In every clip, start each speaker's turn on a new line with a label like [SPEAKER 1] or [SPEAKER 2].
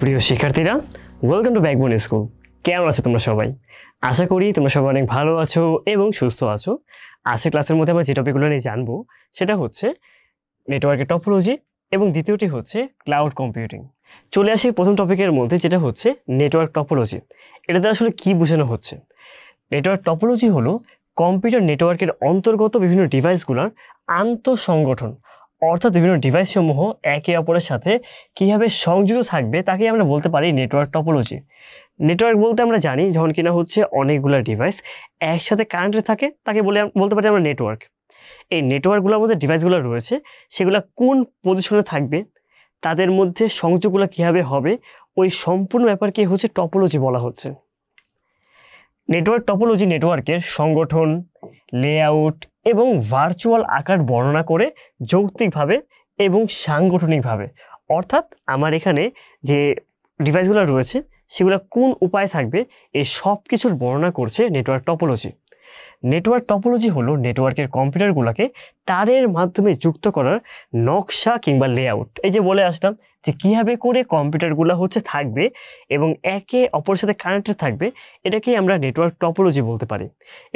[SPEAKER 1] প্রিয় শিক্ষার্থীরা, welcome to backbone school. কেমন আছো তোমরা সবাই? আশা করি তোমরা সবাই অনেক ভালো আছো এবং সুস্থ আছো। আজকের ক্লাসের মধ্যে আমরা যে টপিকগুলো নিয়ে জানবো সেটা হচ্ছে নেটওয়ার্কের টপোলজি এবং দ্বিতীয়টি হচ্ছে ক্লাউড কম্পিউটিং। চলে আসি প্রথম টপিকের মধ্যে, যেটা হচ্ছে নেটওয়ার্ক টপোলজি। এটাতে আসলে কি বোঝানো হচ্ছে? নেটওয়ার্ক টপোলজি হলো কম্পিউটার নেটওয়ার্কের অন্তর্গত বিভিন্ন ডিভাইসগুলোর আন্তঃসংগঠন, অর্থাৎ বিভিন্ন ডিভাইসসমূহ একে অপরের সাথে কীভাবে সংযুক্ত থাকবে তাকে আমরা বলতে পারি নেটওয়ার্ক টপোলজি। নেটওয়ার্ক বলতে আমরা জানি যখন কিনা হচ্ছে অনেকগুলো ডিভাইস একসাথে কানেক্টেড থাকে তাকে বলতে পারি আমরা নেটওয়ার্ক। এই নেটওয়ার্কগুলোর মধ্যে ডিভাইসগুলো রয়েছে, সেগুলো কোন পজিশনে থাকবে, তাদের মধ্যে সংযোগগুলো কীভাবে হবে, ওই সম্পূর্ণ ব্যাপারকে হচ্ছে টপোলজি বলা হচ্ছে। নেটওয়ার্ক টপোলজি নেটওয়ার্কের সংগঠন, লেআউট এবং ভার্চুয়াল আকার বর্ণনা করে যৌক্তিকভাবে এবং সাংগঠনিকভাবে, অর্থাৎ আমার এখানে যে ডিভাইসগুলো রয়েছে সেগুলো কোন উপায়ে থাকবে এই সব কিছুর বর্ণনা করছে নেটওয়ার্ক টপোলজি। নেটওয়ার্ক টপোলজি হলো নেটওয়ার্কের কম্পিউটারগুলোকে তারের মাধ্যমে যুক্ত করার নকশা কিংবা লেআউট। এই যে বলে আসলাম যে কীভাবে করে কম্পিউটারগুলো হচ্ছে থাকবে এবং একে অপরের সাথে কানেক্টেড থাকবে, এটাকেই আমরা নেটওয়ার্ক টপোলজি বলতে পারি।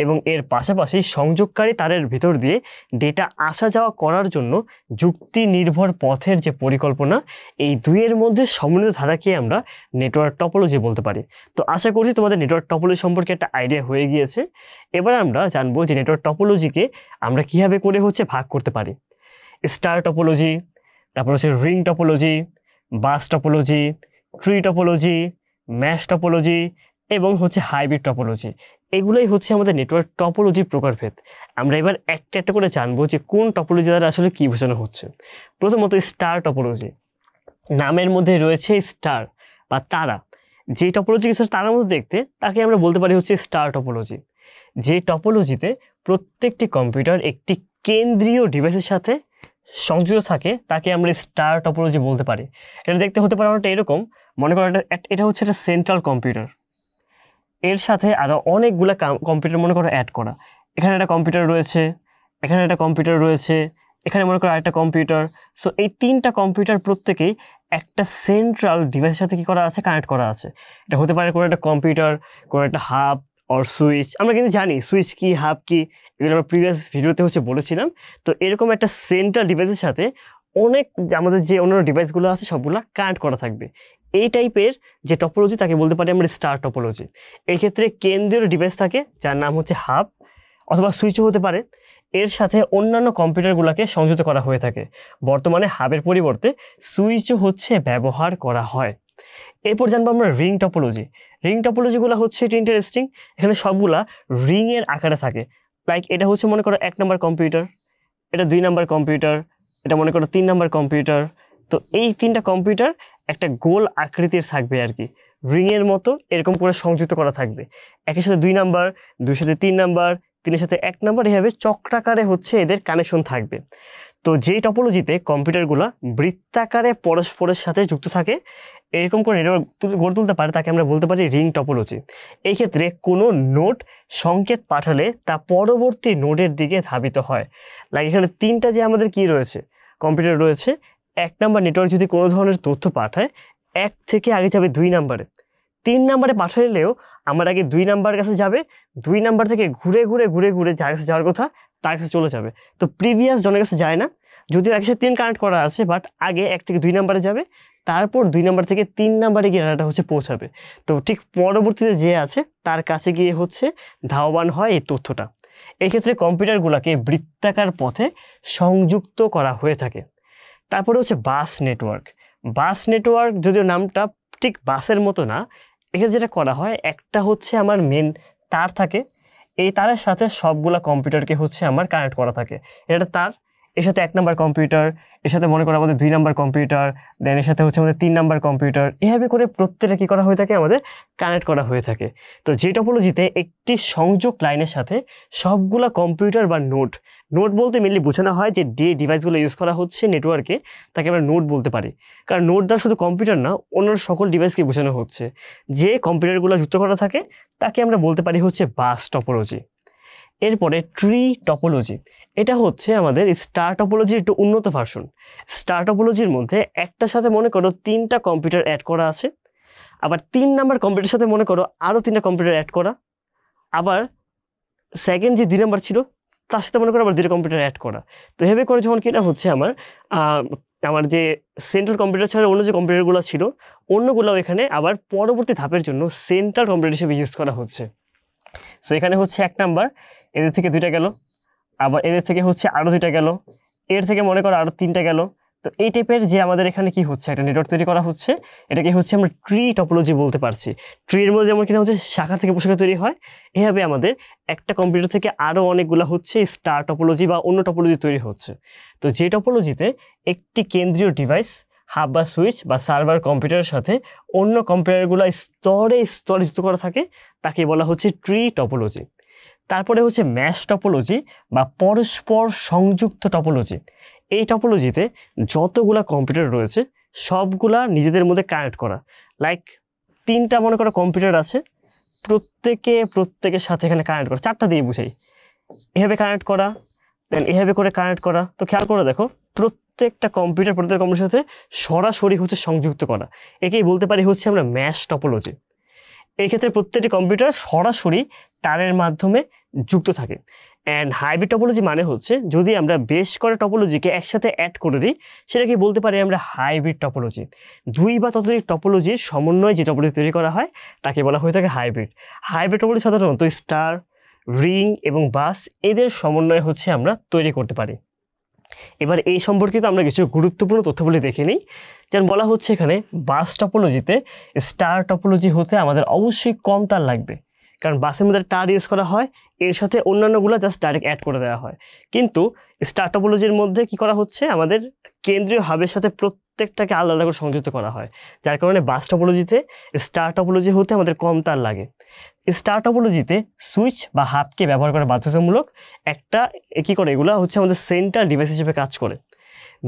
[SPEAKER 1] এবং এর পাশাপাশি সংযোগকারী তারের ভিতর দিয়ে ডেটা আসা যাওয়া করার জন্য যুক্তি নির্ভর পথের যে পরিকল্পনা, এই দুইয়ের মধ্যে সমন্বিত ধারাকে আমরা নেটওয়ার্ক টপোলজি বলতে পারি। তো আশা করছি তোমাদের নেটওয়ার্ক টপোলজি সম্পর্কে একটা আইডিয়া হয়ে গিয়েছে। এবার আমরা জানবো যে নেটওয়ার্ক টপোলজিকে আমরা কীভাবে করে হচ্ছে ভাগ করতে পারি। স্টার টপোলজি, তারপর হচ্ছে ring topology, bus topology, tree topology, mash topology এবং হচ্ছে হাইব্রিড টপোলজি। এগুলোই হচ্ছে আমাদের নেটওয়ার্ক টপোলজির প্রকারভেদ। আমরা এবার একটা একটা করে জানবো যে কোন টপোলজি দ্বারা আসলে কী বোঝানো হচ্ছে। প্রথমত স্টার টপোলজি। নামের মধ্যে রয়েছে স্টার বা তারা। যে টপোলজি কিছু তারার মধ্যে দেখতে, তাকে আমরা বলতে পারি হচ্ছে স্টার টপোলজি। যে টপোলজিতে প্রত্যেকটি কম্পিউটার একটি কেন্দ্রীয় ডিভাইসের সাথে সংযুক্ত থাকে তাকে আমরা স্টার টপোলজি বলতে পারি। এটা দেখতে হতে পারে অনেকটা এরকম, মনে করো এটা হচ্ছে একটা সেন্ট্রাল কম্পিউটার, এর সাথে আরও অনেকগুলো কম্পিউটার মনে করো অ্যাড করা। এখানে একটা কম্পিউটার রয়েছে, এখানে একটা কম্পিউটার রয়েছে, এখানে মনে করো আরেকটা কম্পিউটার। সো এই তিনটা কম্পিউটার প্রত্যেকেই একটা সেন্ট্রাল ডিভাইসের সাথে কী করা আছে, কানেক্ট করা আছে। এটা হতে পারে কোনো একটা কম্পিউটার, কোনো একটা হাব অর সুইচ। আমরা কিন্তু জানি সুইচ কি, হাব কি, এগুলো আমরা প্রিভিয়াস ভিডিওতে হচ্ছে বলেছিলাম। তো এরকম একটা সেন্ট্রাল ডিভাইসের সাথে অনেক আমাদের যে অন্যান্য ডিভাইসগুলো আছে সবগুলো কানেক্ট করা থাকবে। এই টাইপের যে টপোলজি তাকে বলতে পারি আমরা স্টার টপোলজি। এই ক্ষেত্রে কেন্দ্রীয় ডিভাইস থাকে যার নাম হচ্ছে হাব অথবা সুইচও হতে পারে, এর সাথে অন্যান্য কম্পিউটারগুলোকে সংযুক্ত করা হয়ে থাকে। বর্তমানে হাবের পরিবর্তে সুইচও হচ্ছে ব্যবহার করা হয়। এরপর জানবো আমরা রিং টপোলজি। রিং টপোলজিগুলো হচ্ছে এটা ইন্টারেস্টিং, এখানে সবগুলা রিংয়ের আকারে থাকে। লাইক এটা হচ্ছে মনে করো 1 নম্বর কম্পিউটার, এটা 2 নম্বর কম্পিউটার, এটা মনে করো 3 নম্বর কম্পিউটার। তো এই তিনটা কম্পিউটার একটা গোল আকৃতির থাকবে আর কি, রিংয়ের মতো এরকম করে সংযুক্ত করা থাকবে। একের সাথে 2 নাম্বার, 2 সাথে 3 নাম্বার, 3-এর সাথে 1 নাম্বার, এভাবে চক্রাকারে হচ্ছে এদের কানেকশন থাকবে। তো যেই টপোলজিতে কম্পিউটারগুলো বৃত্তাকারে পরস্পরের সাথে যুক্ত থাকে, এরকম করে নেটওয়ার্ক গড়ে তুলতে পারে, তাকে আমরা বলতে পারি রিং টপোলজি। এই ক্ষেত্রে কোনো নোড সংকেত পাঠালে তা পরবর্তী নোডের দিকে ধাবিত হয়। লাইক এখানে তিনটা যে আমাদের কি রয়েছে, কম্পিউটার রয়েছে, 1 নাম্বার নেটওয়ার্ক যদি কোনো ধরনের তথ্য পাঠায় 1 থেকে আগে যাবে 2 নাম্বারে, 3 নাম্বারে পাঠালেও আমার আগে 2 নাম্বার কাছে যাবে, 2 নাম্বার থেকে ঘুরে ঘুরে ঘুরে ঘুরে যার কাছে যাওয়ার কথা তার কাছে চলে যাবে। তো প্রিভিয়াস জনের কাছে যায় না, যদিও একসাথে 3 কানেক্ট করা আছে, বাট আগে 1 থেকে 2 নাম্বারে যাবে, তারপর 2 নাম্বার থেকে 3 নাম্বারে গিয়ে ডাটা হচ্ছে পৌঁছাবে। তো ঠিক পরবর্তীতে যে আছে তার কাছে গিয়ে হচ্ছে ধাবমান হয় এই তথ্যটা। এই ক্ষেত্রে কম্পিউটারগুলোকে বৃত্তাকার পথে সংযুক্ত করা হয়ে থাকে। তারপরে হচ্ছে বাস নেটওয়ার্ক। বাস নেটওয়ার্ক যদিও নামটা ঠিক বাসের মতো না, এখানে যেটা করা হয়, একটা হচ্ছে আমার মেন তার থাকে, এই তারের সাথে সবগুলা কম্পিউটারকে হচ্ছে আমার কানেক্ট করা থাকে। এটা তার, এর সাথে 1 নাম্বার কম্পিউটার, এর সাথে মনে করো আমাদের 2 নাম্বার কম্পিউটার, দেন এর সাথে হচ্ছে আমাদের 3 নাম্বার কম্পিউটার, এভাবে করে প্রত্যেকটা কী করা হয়ে থাকে, আমাদের কানেক্ট করা হয়ে থাকে। তো যে টপোলজিতে একটি সংযোগ লাইনের সাথে সবগুলা কম্পিউটার বা নোড, নোড বলতে মেনলি বোঝানো হয় যে ডিভাইসগুলো ইউজ করা হচ্ছে নেটওয়ার্কে তাকে আমরা নোড বলতে পারি। কারণ নোড দ্বারা শুধু কম্পিউটার না, অন্য সকল ডিভাইসকে বোঝানো হচ্ছে। যে কম্পিউটারগুলো যুক্ত করা থাকে তাকে আমরা বলতে পারি হচ্ছে বাস টপোলজি। এরপরে ট্রি টপোলজি, এটা হচ্ছে আমাদের স্টার টপোলজির একটু উন্নত ভার্সন। স্টার টপোলজির মধ্যে একটার সাথে মনে করো 3টা কম্পিউটার অ্যাড করা আছে, আবার 3 নাম্বার কম্পিউটারের সাথে মনে করো আরও 3টা কম্পিউটার অ্যাড করা, আবার সেকেন্ড যে 2 নাম্বার ছিল তার সাথে মনে করো আবার 2টা কম্পিউটার অ্যাড করা। তো এভাবে করে যখন কিনা হচ্ছে আমার যে সেন্ট্রাল কম্পিউটার ছাড়া অন্য যে কম্পিউটারগুলো ছিল অন্যগুলো এখানে আবার পরবর্তী ধাপের জন্য সেন্ট্রাল কম্পিউটার হিসেবে ইউজ করা হচ্ছে। সো এখানে হচ্ছে 1 নাম্বার, এদের থেকে 2টা গেল, আবার এদের থেকে হচ্ছে আরও 2টা গেল, এর থেকে মনে করো আরও 3টা গেল। তো এই টাইপের যে আমাদের এখানে কি হচ্ছে একটা নেটওয়ার্ক তৈরি করা হচ্ছে, এটাকে হচ্ছে আমরা ট্রি টপোলজি বলতে পারছি। ট্রির মধ্যে যেমন কিনা হচ্ছে শাখা থেকে উপশাখা তৈরি হয়, এভাবে আমাদের একটা কম্পিউটার থেকে আরও অনেকগুলো হচ্ছে স্টার টপোলজি বা অন্য টপোলজি তৈরি হচ্ছে। তো যে টপোলজিতে একটি কেন্দ্রীয় ডিভাইস, হাব বা সুইচ বা সার্ভার কম্পিউটারের সাথে অন্য কম্পিউটারগুলো স্তরে স্তরে যুক্ত করা থাকে, তাকে বলা হচ্ছে ট্রি টপোলজি। তারপরে হচ্ছে ম্যাশ টপোলজি বা পরস্পর সংযুক্ত টপোলজি। এই টপোলজিতে যতগুলা কম্পিউটার রয়েছে সবগুলা নিজেদের মধ্যে কানেক্ট করা, লাইক 3টা মনে করো কম্পিউটার আছে, প্রত্যেকের সাথে এখানে কানেক্ট করা, 4টা দিয়ে বুঝাই, এভাবে কানেক্ট করা, দেন এভাবে করে কানেক্ট করা। তো খেয়াল করে দেখো প্রত্যেকটা কম্পিউটারের সাথে সরাসরি হচ্ছে সংযুক্ত করা, একেই বলতে পারি হচ্ছে আমরা ম্যাশ টপোলজি। এই ক্ষেত্রে প্রত্যেকটি কম্পিউটার সরাসরি তারের মাধ্যমে যুক্ত থাকে। অ্যান্ড হাইব্রিড টপোলজি মানে হচ্ছে যদি আমরা বেশ করা টপোলজিকে একসাথে অ্যাড করে দিই সেটাকে বলতে পারি আমরা হাইব্রিড টপোলজি। 2 বা ততোধিক টপোলজির সমন্বয়ে যে টপোলজি তৈরি করা হয় তাকে বলা হয়ে থাকে হাইব্রিড। হাইব্রিড টপোলজি সাধারণত স্টার, রিং এবং বাস এদের সমন্বয়ে হচ্ছে আমরা তৈরি করতে পারি। এবার এই সম্পর্কিত আমরা কিছু গুরুত্বপূর্ণ তথ্যগুলি দেখে নিই। যেমন বলা হচ্ছে এখানে বাস টপোলজিতে স্টার টপোলজি হতে আমাদের অবশ্যই কম তার লাগবে, কারণ বাসের মধ্যে তার ইউজ করা হয়, এর সাথে অন্যান্যগুলো জাস্ট ডাইরেক্ট অ্যাড করে দেওয়া হয়। কিন্তু স্টার টপোলজির মধ্যে কি করা হচ্ছে, আমাদের কেন্দ্রীয় হাবের সাথে প্রত্যেকটাকে আলাদা আলাদা করে সংযুক্ত করা হয়, যার কারণে বাস টপোলজিতে স্টার টপোলজি হতে আমাদের কম তার লাগে। স্টার টপোলজিতে সুইচ বা হাবকে ব্যবহার করা বাধ্যতামূলক, একটা কি করে এগুলো হচ্ছে আমাদের সেন্ট্রাল ডিভাইস হিসেবে কাজ করে।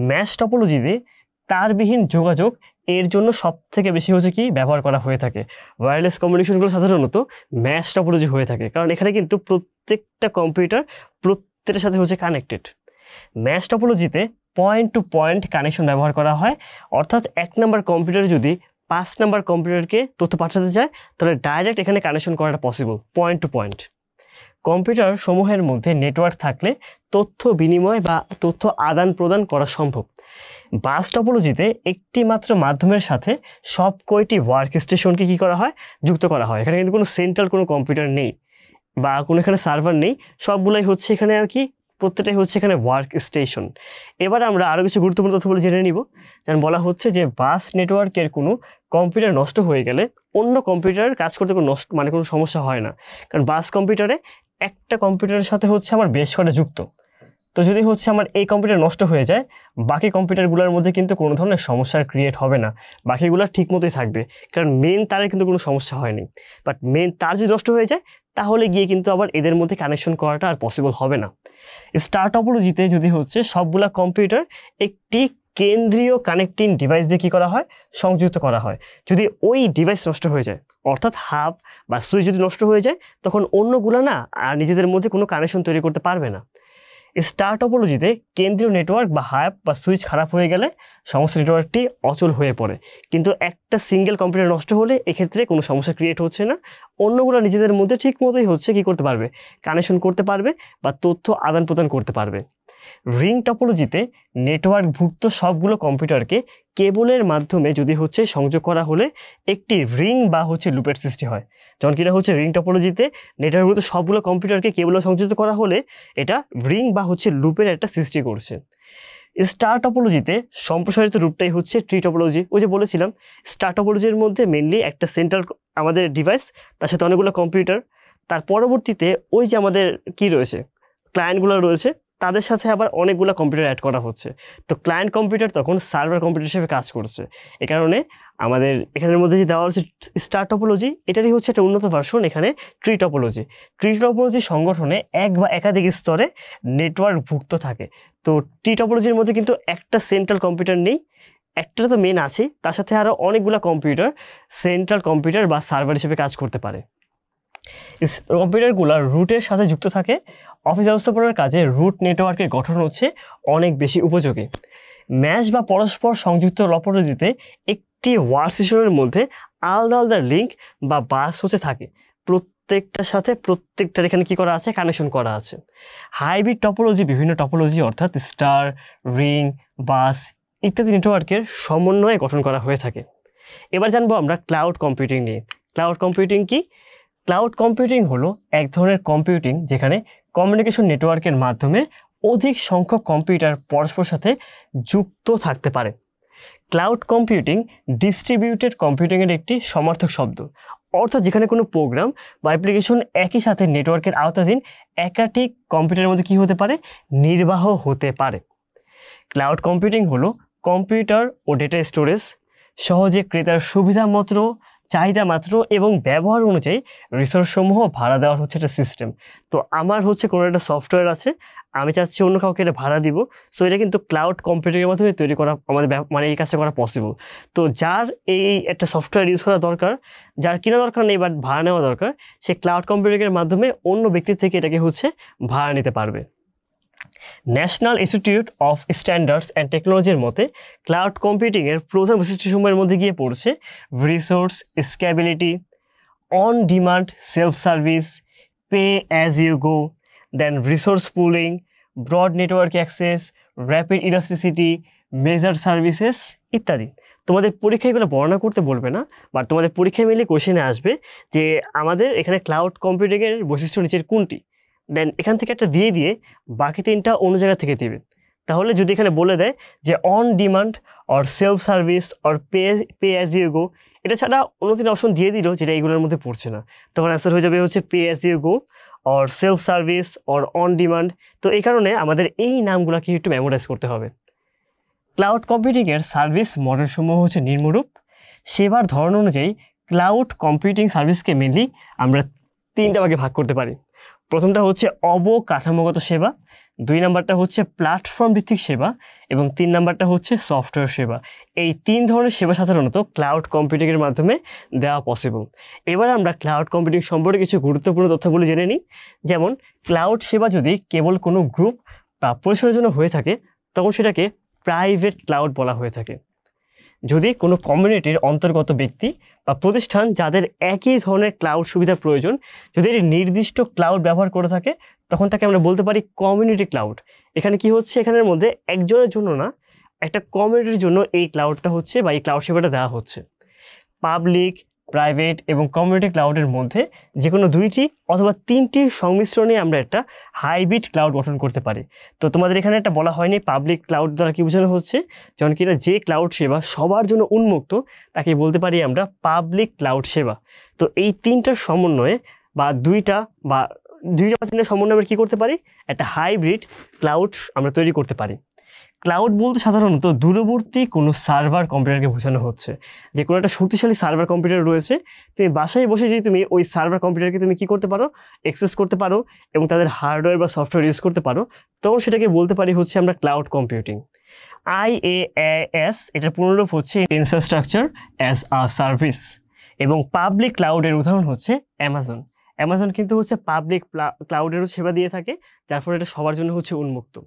[SPEAKER 1] ম্যাশ টপোলজিতে তারবিহীন যোগাযোগ এর জন্য সব থেকে বেশি হচ্ছে কি ব্যবহার করা হয়ে থাকে। ওয়্যারলেস কমিউনিকেশনগুলো সাধারণত ম্যাশ টপোলজি হয়ে থাকে, কারণ এখানে কিন্তু প্রত্যেকটা কম্পিউটার প্রত্যেকটার সাথে হচ্ছে কানেক্টেড। ম্যাশ টপোলজিতে পয়েন্ট টু পয়েন্ট কানেকশন ব্যবহার করা হয়, অর্থাৎ 1 নাম্বার কম্পিউটার যদি 5 নাম্বার কম্পিউটারকে তথ্য পাঠাতে চায় তাহলে ডাইরেক্ট এখানে কানেকশন করাটা possible, point to point. Computer সমূহের মধ্যে নেটওয়ার্ক থাকলে তথ্য বিনিময় বা তথ্য আদান প্রদান করা সম্ভব। বাস টপোলজিতে একটি মাত্র মাধ্যমের সাথে সব কয়টি ওয়ার্ক স্টেশনকে কী করা হয়, যুক্ত করা হয়। এখানে কিন্তু কোনো সেন্ট্রাল কোনো কম্পিউটার নেই বা কোনো এখানে সার্ভার নেই, সবগুলাই হচ্ছে এখানে আর কি প্রত্যেকটাই হচ্ছে এখানে ওয়ার্ক স্টেশন। এবার আমরা আরও কিছু গুরুত্বপূর্ণ তথ্যগুলো জেনে নিব। যেমন বলা হচ্ছে যে বাস নেটওয়ার্কের কোনো কম্পিউটার নষ্ট হয়ে গেলে অন্য কম্পিউটার কাজ করতে কোনো কোনো সমস্যা হয় না, কারণ বাস কম্পিউটারে একটা কম্পিউটারের সাথে হচ্ছে আমার বেশ কটা যুক্ত। তো যদি হচ্ছে আমার এই কম্পিউটার নষ্ট হয়ে যায় বাকি কম্পিউটারগুলোর মধ্যে কিন্তু কোনো ধরনের সমস্যার ক্রিয়েট হবে না, বাকিগুলো ঠিক মতোই থাকবে, কারণ মেন তারের কিন্তু কোনো সমস্যা হয়নি। বাট মেন তার যদি নষ্ট হয়ে যায় তাহলে গিয়ে কিন্তু আবার এদের মধ্যে কানেকশন করাটা আর পসিবল হবে না। স্টার টপোলজিতে যদি হচ্ছে সবগুলা কম্পিউটার একটি কেন্দ্রীয় কানেক্টিং ডিভাইস দিয়ে কী করা হয়, সংযুক্ত করা হয়। যদি ওই ডিভাইস নষ্ট হয়ে যায়, অর্থাৎ হাব বা সুইচ যদি নষ্ট হয়ে যায় তখন অন্যগুলো না আর নিজেদের মধ্যে কোনো কানেকশন তৈরি করতে পারবে না। স্টার টপোলজিতে কেন্দ্রীয় নেটওয়ার্ক বা হাব বা সুইচ খারাপ হয়ে গেলে সমস্ত নেটওয়ার্কটি অচল হয়ে পড়ে, কিন্তু একটা সিঙ্গেল কম্পিউটার নষ্ট হলে এক্ষেত্রে কোনো সমস্যা ক্রিয়েট হচ্ছে না, অন্যগুলো নিজেদের মধ্যে ঠিক মতোই হচ্ছে কী করতে পারবে, কানেকশন করতে পারবে বা তথ্য আদান প্রদান করতে পারবে। রিং টপোলজিতে নেটওয়ার্কভুক্ত সবগুলো কম্পিউটারকে কেবলের মাধ্যমে যদি হচ্ছে সংযোগ করা হলে একটি রিং বা হচ্ছে লুপের সৃষ্টি হয়। যেমন কিনা হচ্ছে রিং টপোলজিতে নেটওয়ার্কভুক্ত সবগুলো কম্পিউটারকে কেবলে সংযুক্ত করা হলে এটা রিং বা হচ্ছে লুপের একটা সৃষ্টি করছে। স্টার টপোলজিতে সম্প্রসারিত রূপটাই হচ্ছে ট্রি টপোলজি। ওই যে বলেছিলাম স্টার টপোলজির মধ্যে মেনলি একটা সেন্ট্রাল আমাদের ডিভাইস, তার সাথে অনেকগুলো কম্পিউটার, তার পরবর্তীতে ওই যে আমাদের কি রয়েছে ক্লায়েন্টগুলো রয়েছে তাদের সাথে আবার অনেকগুলো কম্পিউটার অ্যাড করা হচ্ছে। তো ক্লায়েন্ট কম্পিউটার তখন সার্ভার কম্পিউটার হিসেবে কাজ করছে। এ কারণে আমাদের এখানের মধ্যে যে দেওয়া হচ্ছে স্টার টপোলজি এটারই হচ্ছে একটা উন্নত ভার্সন এখানে ট্রি টপোলজি। ট্রি টপোলজি সংগঠনে এক বা একাধিক স্তরে নেটওয়ার্কভুক্ত থাকে। তো ট্রি টপোলজির মধ্যে কিন্তু একটা সেন্ট্রাল কম্পিউটার নেই, একটা তো মেন আছে, তার সাথে আরও অনেকগুলো কম্পিউটার সেন্ট্রাল কম্পিউটার বা সার্ভার হিসেবে কাজ করতে পারে। কম্পিউটারগুলো রুটের সাথে যুক্ত থাকে। অফিস ব্যবস্থাপনার কাজে রুট নেটওয়ার্কের গঠন হচ্ছে অনেক বেশি উপযোগী। ম্যাশ বা পরস্পর সংযুক্ত টপোলজিতে একটি ওয়ার্ক সেশনের মধ্যে আলাদা আলাদা লিঙ্ক বা বাস হচ্ছে থাকে, প্রত্যেকটার সাথে প্রত্যেকটার এখানে কী করা আছে, কানেকশন করা আছে। হাইব্রিড টপোলজি বিভিন্ন টপোলজি অর্থাৎ স্টার, রিং, বাস ইত্যাদি নেটওয়ার্কের সমন্বয়ে গঠন করা হয়ে থাকে। এবার জানবো আমরা ক্লাউড কম্পিউটিং নিয়ে। ক্লাউড কম্পিউটিং কি? ক্লাউড কম্পিউটিং হলো এক ধরনের কম্পিউটিং যেখানে কমিউনিকেশন নেটওয়ার্কের মাধ্যমে অধিক সংখ্যক কম্পিউটার পরস্পর সাথে যুক্ত থাকতে পারে। ক্লাউড কম্পিউটিং ডিস্ট্রিবিউটেড কম্পিউটিংয়ের একটি সমার্থক শব্দ, অর্থাৎ যেখানে কোনো প্রোগ্রাম বা অ্যাপ্লিকেশন একই সাথে নেটওয়ার্কের আওতাধীন একাধিক কম্পিউটারের মধ্যে কী হতে পারে, নির্বাহ হতে পারে। ক্লাউড কম্পিউটিং হলো কম্পিউটার ও ডেটা স্টোরেজ সহজে ক্রেতার সুবিধা মাত্র, চাহিদা মাত্র এবং ব্যবহার অনুযায়ী রিসোর্সসমূহ ভাড়া দেওয়ার হচ্ছে একটা সিস্টেম। তো আমার হচ্ছে কোনো একটা সফটওয়্যার আছে, আমি চাচ্ছি অন্য কাউকে এটা ভাড়া দিব, সো এটা কিন্তু ক্লাউড কম্পিউটিংয়ের মাধ্যমে তৈরি করা আমাদের মানে এই কাজটা করা পসিবল। তো যার এই একটা সফটওয়্যার ইউজ করা দরকার, যার কিনা দরকার নেই বাট ভাড়া নেওয়া দরকার, সে ক্লাউড কম্পিউটিংয়ের মাধ্যমে অন্য ব্যক্তির থেকে এটাকে হচ্ছে ভাড়া নিতে পারবে। National Institute of Standards and টেকনোলজির মতে ক্লাউড কম্পিউটিংয়ের প্রধান বৈশিষ্ট্যসমূহের মধ্যে গিয়ে পড়ছে resource scalability, on demand self service, pay as you go, then resource pooling, broad network access, rapid elasticity, measure services ইত্যাদি। তোমাদের পরীক্ষায় এগুলো বর্ণনা করতে বলবে না, বাট তোমাদের পরীক্ষায় মিলে কোশ্চেনে আসবে যে আমাদের এখানে ক্লাউড কম্পিউটিংয়ের বৈশিষ্ট্য নিচের কোনটি, দেন এখান থেকে একটা দিয়ে দিয়ে বাকি তিনটা অন্য জায়গা থেকে দিবে। তাহলে যদি এখানে বলে দেয় যে on demand or self service or pay as you go, এটা ছাড়া অন্য তিনটা অপশন দিয়ে দিল যেটা এইগুলোর মধ্যে পড়ছে না, তখন অ্যান্সার হয়ে যাবে হচ্ছে pay as you go or self service or on demand. তো এই কারণে আমাদের এই নামগুলোকে একটু মেমোরাইজ করতে হবে। ক্লাউড কম্পিউটিংয়ের সার্ভিস মডেলসমূহ হচ্ছে নিম্নরূপ। সেবার ধরন অনুযায়ী ক্লাউড কম্পিউটিং সার্ভিসকে মেনলি আমরা তিনটা ভাগে ভাগ করতে পারি। প্রথমটা হচ্ছে অবকাঠামোগত সেবা, 2 নাম্বারটা হচ্ছে প্ল্যাটফর্ম ভিত্তিক সেবা এবং 3 নাম্বারটা হচ্ছে সফটওয়্যার সেবা। এই 3 ধরনের সেবা সাধারণত ক্লাউড কম্পিউটিংয়ের মাধ্যমে দেওয়া পসিবল। এবার আমরা ক্লাউড কম্পিউটিং সম্পর্কে কিছু গুরুত্বপূর্ণ তথ্যগুলো জেনে নিই। যেমন ক্লাউড সেবা যদি কেবল কোনো গ্রুপ বা পরিসরের জন্য হয়ে থাকে তখন সেটাকে প্রাইভেট ক্লাউড বলা হয়ে থাকে। যদি কোনো কমিউনিটির অন্তর্গত ব্যক্তি বা প্রতিষ্ঠান যাদের একই ধরনের ক্লাউড সুবিধা প্রয়োজন যদি এটি নির্দিষ্ট ক্লাউড ব্যবহার করে থাকে তখন তাকে আমরা বলতে পারি কমিউনিটি ক্লাউড। এখানে কি হচ্ছে, এখানের মধ্যে একজনের জন্য না, একটা কমিউনিটির জন্য এই ক্লাউডটা হচ্ছে বা এই ক্লাউড সেবাটা দেওয়া হচ্ছে। পাবলিক, প্রাইভেট এবং কমিউনিটি ক্লাউডের মধ্যে যে কোনো 2টি অথবা 3টি সংমিশ্রণে আমরা একটা হাইব্রিড ক্লাউড গঠন করতে পারি। তো তোমাদের এখানে একটা বলা হয়নি পাবলিক ক্লাউড দ্বারা কি বোঝানো হচ্ছে, যেমন কিনা যে ক্লাউড সেবা সবার জন্য উন্মুক্ত তাকে বলতে পারি আমরা পাবলিক ক্লাউড সেবা। তো এই 3টার সমন্বয়ে বা 2টা বা 3টা সমন্বয়ে আমরা কী করতে পারি, একটা হাইব্রিড ক্লাউড আমরা তৈরি করতে পারি। ক্লাউড বলতে সাধারণত দূরবর্তী কোনো সার্ভার কম্পিউটারকে বোঝানো হচ্ছে, যে কোনো একটা শক্তিশালী সার্ভার কম্পিউটার রয়েছে, তুমি বাসায় বসে যদি তুমি ওই সার্ভার কম্পিউটারকে তুমি কী করতে পারো, অ্যাক্সেস করতে পারো এবং তাদের হার্ডওয়্যার বা সফটওয়্যার ইউজ করতে পারো, তখন সেটাকে বলতে পারি হচ্ছে আমরা ক্লাউড কম্পিউটিং। IaaS এটার পুনরূপ হচ্ছে ইনফ্রাস্ট্রাকচার অ্যাজ আ সার্ভিস এবং পাবলিক ক্লাউডের উদাহরণ হচ্ছে অ্যামাজন। অ্যামাজন কিন্তু হচ্ছে পাবলিক ক্লাউডেরও সেবা দিয়ে থাকে, যার ফলে এটা সবার জন্য হচ্ছে উন্মুক্ত।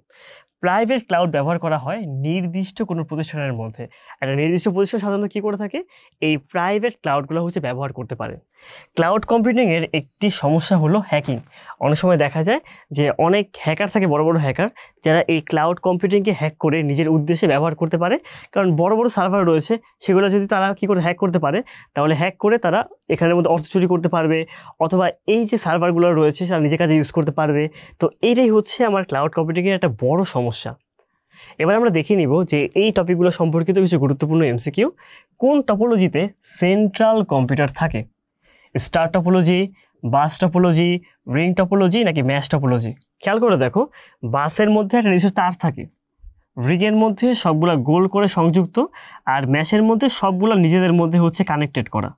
[SPEAKER 1] প্রাইভেট ক্লাউড ব্যবহার করা হয় নির্দিষ্ট কোনো প্রতিষ্ঠানের মধ্যে। একটা নির্দিষ্ট প্রতিষ্ঠান সাধারণত কী করে থাকে, এই প্রাইভেট ক্লাউডগুলো হচ্ছে ব্যবহার করতে পারে। ক্লাউড কম্পিউটিংয়ের একটি সমস্যা হলো হ্যাকিং। অনেক সময় দেখা যায় যে অনেক হ্যাকার থাকে, বড় বড় হ্যাকার, যারা এই ক্লাউড কম্পিউটিংকে হ্যাক করে নিজের উদ্দেশ্যে ব্যবহার করতে পারে। কারণ বড় বড় সার্ভার রয়েছে, সেগুলো যদি তারা কী করে হ্যাক করতে পারে, তাহলে হ্যাক করে তারা এখানের মধ্যে অর্থ চুরি করতে পারবে, অথবা এই যে সার্ভারগুলো রয়েছে সেটা নিজের কাজে ইউজ করতে পারবে। তো এইটাই হচ্ছে আমার ক্লাউড কম্পিউটিংয়ের একটা বড় সমস্যা। এবার আমরা দেখে নিব যে এই টপিকগুলো সম্পর্কিত কিছু গুরুত্বপূর্ণ এমসিকিউ। কোন টপোলজিতে সেন্ট্রাল কম্পিউটার থাকে, star topology, bus topology, ring topology নাকি ম্যাশ টপোলজি? খেয়াল করে দেখো, বাসের মধ্যে একটা নির্দিষ্ট তার থাকে, রিংয়ের মধ্যে সবগুলা গোল করে সংযুক্ত, আর ম্যাশের মধ্যে সবগুলো নিজেদের মধ্যে হচ্ছে কানেক্টেড করা।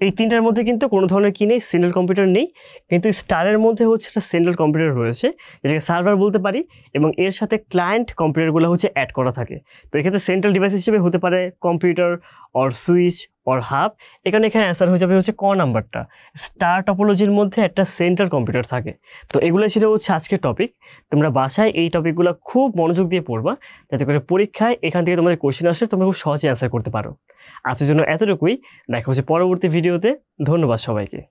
[SPEAKER 1] এই 3টার মধ্যে কিন্তু কোনো ধরনের কি নেই, সেন্ট্রাল কম্পিউটার নেই। কিন্তু স্টারের মধ্যে হচ্ছে একটা সেন্ট্রাল কম্পিউটার রয়েছে, যেটাকে সার্ভার বলতে পারি, এবং এর সাথে ক্লায়েন্ট কম্পিউটারগুলো হচ্ছে অ্যাড করা থাকে। তো এক্ষেত্রে সেন্ট্রাল ডিভাইস হিসেবে হতে পারে computer or switch or half, এখানে অ্যান্সার হয়ে যাবে হচ্ছে ক নাম্বারটা। স্টার টপোলজির মধ্যে একটা সেন্টার কম্পিউটার থাকে। তো এগুলো ছিল হচ্ছে আজকের টপিক। তোমরা বাসায় এই টপিকগুলো খুব মনোযোগ দিয়ে পড়বা, যাতে করে পরীক্ষায় এখান থেকে তোমাদের কোশ্চেন আসলে তোমরা খুব সহজে অ্যান্সার করতে পারো। আজকের জন্য এতটুকুই, দেখা হচ্ছে পরবর্তী ভিডিওতে। ধন্যবাদ সবাইকে।